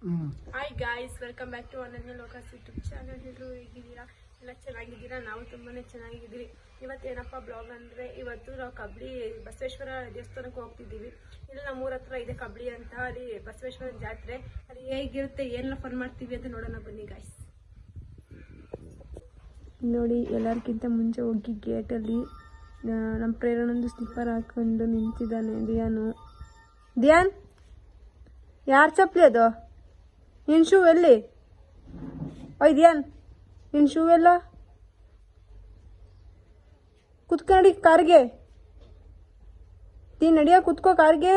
Hi guys, welcome back to Ananya Lokas YouTube channel. ಎಲ್ಲರೂ ಹೇಗಿದ್ದೀರಾ? ಎಲ್ಲ ಚೆನ್ನಾಗಿದ್ದೀರಾ? ನಾವು ತುಂಬಾನೇ ಚೆನ್ನಾಗಿದ್ದೀವಿ. ಇವತ್ತೇನಪ್ಪ ಬ್ಲಾಗ್ ಅಂದರೆ, ಇವತ್ತು ನಾವು ಕಬ್ಳಿ ಬಸವೇಶ್ವರ ದೇವಸ್ಥಾನಕ್ಕೆ ಹೋಗ್ತಿದ್ದೀವಿ. ಇಲ್ಲಿ ನಮ್ಮೂರ ಹತ್ರ ಇದೆ ಕಬ್ಳಿ ಅಂತ. ಅಲ್ಲಿ ಬಸವೇಶ್ವರ ಜಾತ್ರೆ, ಅಲ್ಲಿ ಹೇಗಿರುತ್ತೆ, ಏನೆಲ್ಲ ಫನ್ ಮಾಡ್ತೀವಿ ಅಂತ ನೋಡೋಣ ಬನ್ನಿ ಗಾಯ್ಸ್. ನೋಡಿ, ಎಲ್ಲರಿಗಿಂತ ಮುಂಚೆ ಹೋಗಿ ಗೇಟಲ್ಲಿ ನಮ್ಮ ಪ್ರೇರಣೊಂದು ಸ್ಲಿಪ್ಪರ್ ಹಾಕೊಂಡು ನಿಂತಿದ್ದಾನೆ ಧ್ಯಾನ್. ಯಾರು ಚಪ್ಪಲಿ ಅದು? ನಿನ್ನ ಶೂ ಎಲ್ಲಿ? ಧ್ಯಾನ್, ನಿನ್ನ ಶೂ ಎಲ್ಲ? ಕುತ್ಕೊ ನಡಿ ಕಾರ್ಗೆ. ನೀನು ನಡಿಯೋ, ಕುತ್ಕೋ ಕಾರ್ಗೆ.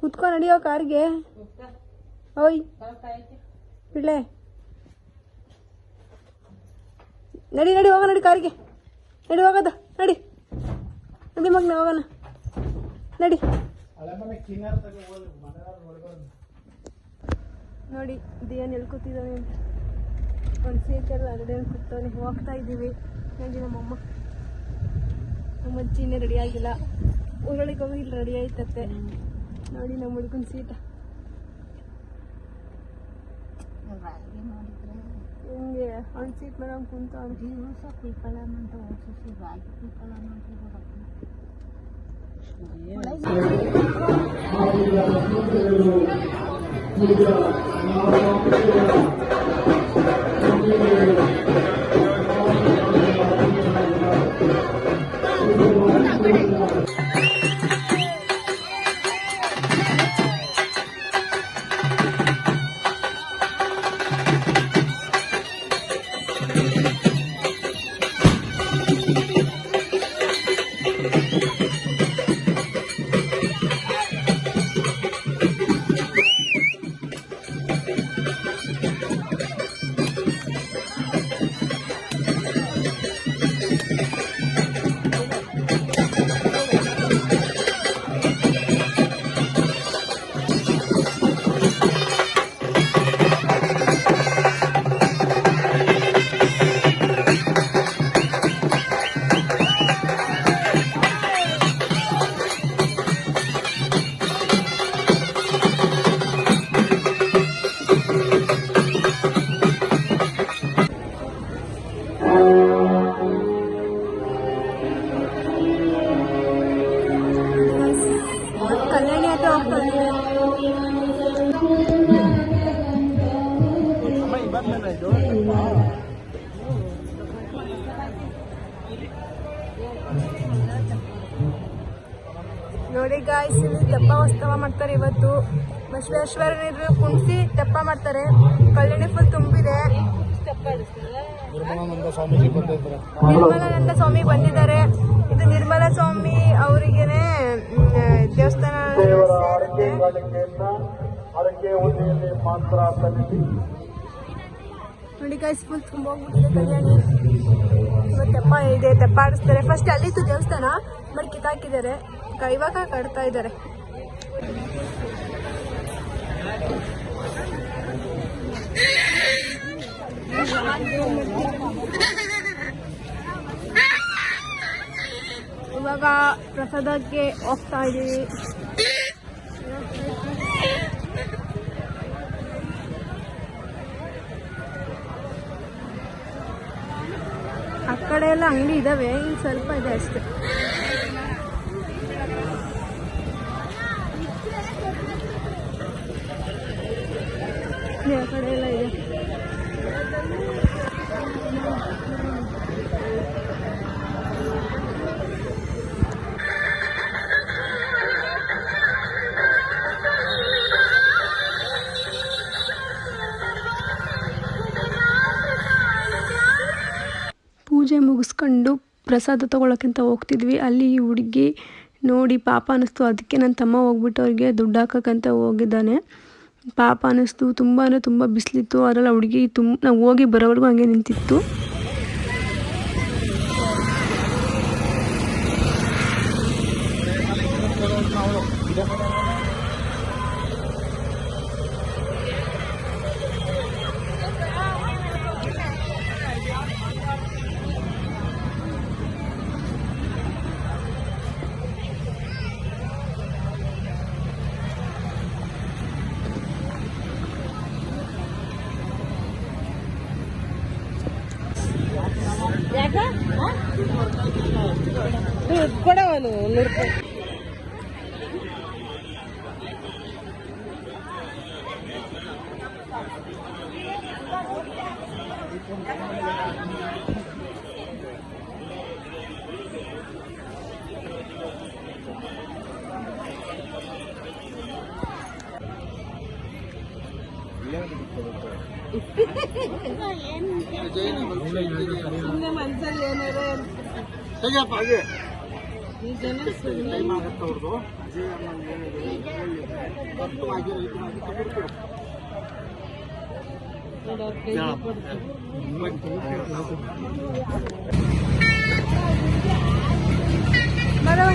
ಕುತ್ಕೊ ನಡಿಯೋ ಕಾರ್ಗೆ. ಓಯ್ ಬಿಡ್ಲೆ, ನಡಿ ನಡಿ ಹೋಗೋಣ, ನಡಿ ಕಾರ್ಗೆ ನಡಿ, ಹೋಗೋದ ನಡಿ ನಡಿ ಮಗನ, ಹೋಗೋಣ ನಡಿ. ನೋಡಿ ದೇನ್ ಎಲ್ಲಿ ಕೂತಿದ್ದಾನೆ ಅಂತ. ಒಂದು ಸೀಟಲ್ಲಿ ಅಗಡೆ ಕೂತವನೆ. ಹೋಗ್ತಾ ಇದ್ದೀವಿ. ನೋಡಿ ನಮ್ಮ ಅಜ್ಜಿ ಇನ್ನೇ ರೆಡಿ ಆಗಿಲ್ಲ. ಊರೊಳಗೆ ಹೋಗಿ ಇಲ್ಲಿ ರೆಡಿ ಆಯ್ತತ್ತೆ. ನೋಡಿ ನಮ್ಮ ಹುಡುಗನ ಸೀಟ ಹಿಂಗೆ ಅವ್ನ ಸೀಟ್ ಮೇಲೆ ಅವ್ನು ಕುಂತ. ನೋಡಿ ಗಾಯ್ಸ್, ಇಲ್ಲಿ ತೆಪ್ಪ ಉತ್ಸವ ಮಾಡ್ತಾರೆ. ಇವತ್ತು ಬಸವೇಶ್ವರನ ಕುಣಿಸಿ ತೆಪ್ಪ ಮಾಡ್ತಾರೆ. ಕಲ್ಯಾಣಿ ಫುಲ್ ತುಂಬಿದೆ. ನಿರ್ಮಲಾನಂದ ಸ್ವಾಮಿ ಬಂದಿದ್ದಾರೆ. ಇದು ನಿರ್ಮಲಾ ಸ್ವಾಮಿ ಅವರಿಗೇನೆ ದೇವಸ್ಥಾನ. ನೋಡಿ ಗಾಯ್ಸ್, ಫುಲ್ ತುಂಬ ಹೋಗ್ಬಿಟ್ಟಿದೆ ಕಲ್ಯಾಣಿ. ಇವತ್ತು ತೆಪ್ಪ ಇದೆ, ತೆಪ್ಪ ಆಡಿಸ್ತಾರೆ. ಫಸ್ಟ್ ಅಲ್ಲಿತ್ತು ದೇವಸ್ಥಾನ, ಬಟ್ ಕಿತ್ತಾಕಿದ್ದಾರೆ. ಇವಾಗ ಕಟ್ತಾ ಇದ್ದಾರೆ. ಇವಾಗ ಪ್ರಸಾದಕ್ಕೆ ಹೋಗ್ತಾ ಇದ್ದೀವಿ. ಆ ಕಡೆ ಎಲ್ಲ ಅಂಗಡಿ ಇದಾವೆ, ಇಲ್ಲಿ ಸ್ವಲ್ಪ ಇದೆ ಅಷ್ಟೇ. ಆ ಕಡೆ ಎಲ್ಲ ಇದೆ. ಪೂಜೆ ಮುಗಿಸ್ಕೊಂಡು ಪ್ರಸಾದ ತೊಗೊಳಕ್ಕಿಂತ ಹೋಗ್ತಿದ್ವಿ. ಅಲ್ಲಿ ಈ ಹುಡುಗಿ ನೋಡಿ ಪಾಪ ಅನ್ನಿಸ್ತು. ಅದಕ್ಕೆ ನನ್ನ ತಮ್ಮ ಹೋಗ್ಬಿಟ್ಟು ಅವ್ರಿಗೆ ದುಡ್ಡು ಹಾಕೋಕ್ಕಂತ ಹೋಗಿದ್ದಾನೆ. ಪಾಪ ಅನ್ನಿಸ್ತು. ತುಂಬ ಅಂದರೆ ತುಂಬ ಬಿಸಿಲಿತ್ತು. ಅದರಲ್ಲಿ ಹುಡುಗಿ ನಾವು ಹೋಗಿ ಬರೋವರೆಗೂ ಹಂಗೆ ನಿಂತಿತ್ತು. ಅವನು 100 ರೂಪಾಯಿ. ಸುಮ್ಮನೆ ಮನ್ಸಲ್ಲಿ ಏನಾರ ಈ ಜನ ಸುಮ್ಮನೆ ಬರೋ